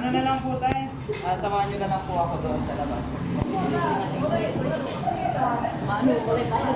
na lang po tayo. Samahan nyo na lang po ako doon sa labas. Mano, kulay tayo.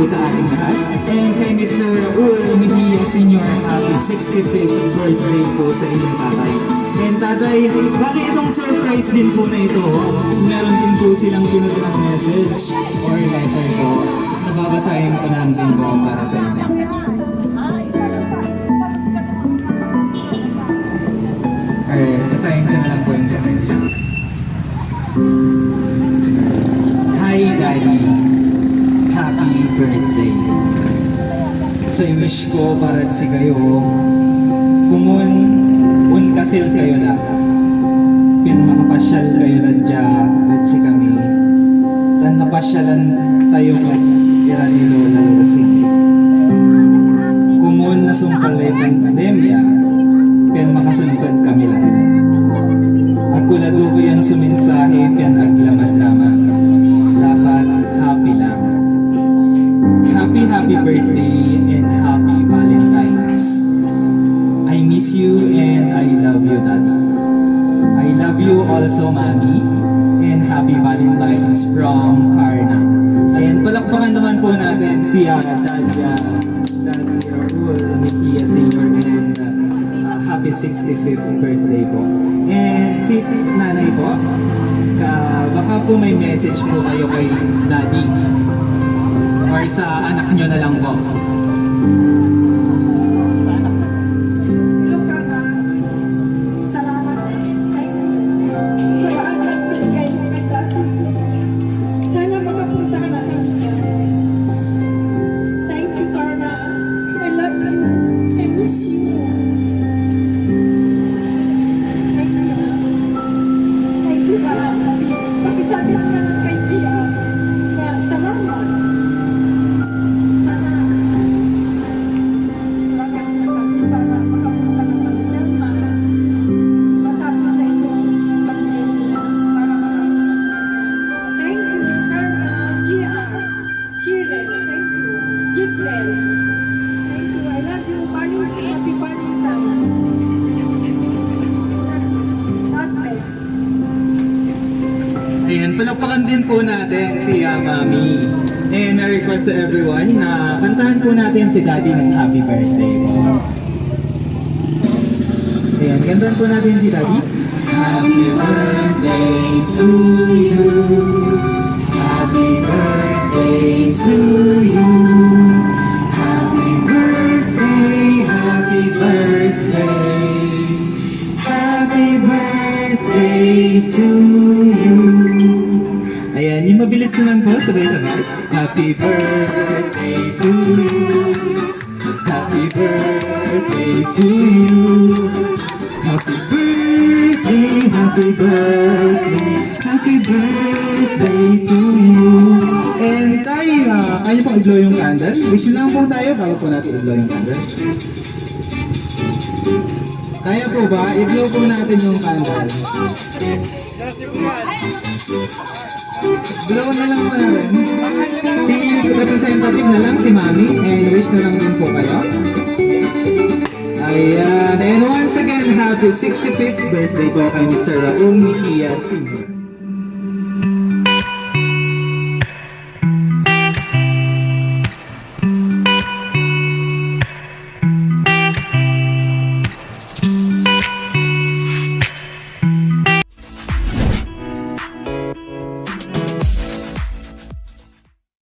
sa ating lahat. And kay Mr. Ul Mejia Sr. Happy 65th birthday po sa inyong tatay. And tatay, bali itong surprise din po na ito. Meron din po silang pinagdang message or letter po. Nababasahin ko lang din po para sa inyo. Alright, basahin ko na lang po yung letter niya. Hi Daddy, happy birthday. Sa wish ko para si kayo, kumun kasil kayo na, pin makapasyal kayo na dya at si kami, tan napasyalan tayo at ira ni Lola Rosing. Kumun na sumpalay pandemya, pin makasunod kami lang. Agkulado ko yan suminsahe, pin aglamat-lamat. Dapat happy lang. Happy birthday and happy Valentine's. I miss you and I love you, Daddy. I love you also, Mommy. And happy Valentine's from Karna. Ayan, palakpakan naman po natin si Daddy Raul Mejia Sr. and happy 65th birthday po. And si Nanay po, baka po may message po kayo kay Daddy or sa anak nyo na lang po. Hello, Karna. Salamat. Sa lahat ng binigay mo kay Daddy. Sana makapunta ka na kami dyan. Thank you, Karna. I love you. I miss you. Thank you. Thank you, Karna. Pakisabi mo na lang kay Gia na salamat. Sana lakas na kami para makapunta na kami dyan para matapos na itong pandemya para makapunta kami dyan. Thank you, Karna, GR, Shirley, thank you, Jiplel, thank you, I love you, Happy Valentine's. God bless. Ayan, palakpakan din po natin si Mami. And I request to everyone na kantahan po natin si Daddy ng happy birthday po. Ayan, kantahan po natin si Daddy. Happy birthday to you. Happy birthday to you. Happy birthday, happy birthday. Happy birthday to you. Ayan, yung mabilis naman po, sabay-sabay. Happy birthday to you. Happy birthday to you. Happy birthday, happy birthday. Happy birthday to you. And tayo, kaya po i-blow yung candle. Wish lang po tayo bago po natin i-blow yung candle. Kaya po ba? I-blow po natin yung candle. Blow na lang po natin. Si representative na lang, si Mami. And wish na lang din po kayo. Ayan. And once happy 65th birthday po kay Mr. Raul Mejia Sr.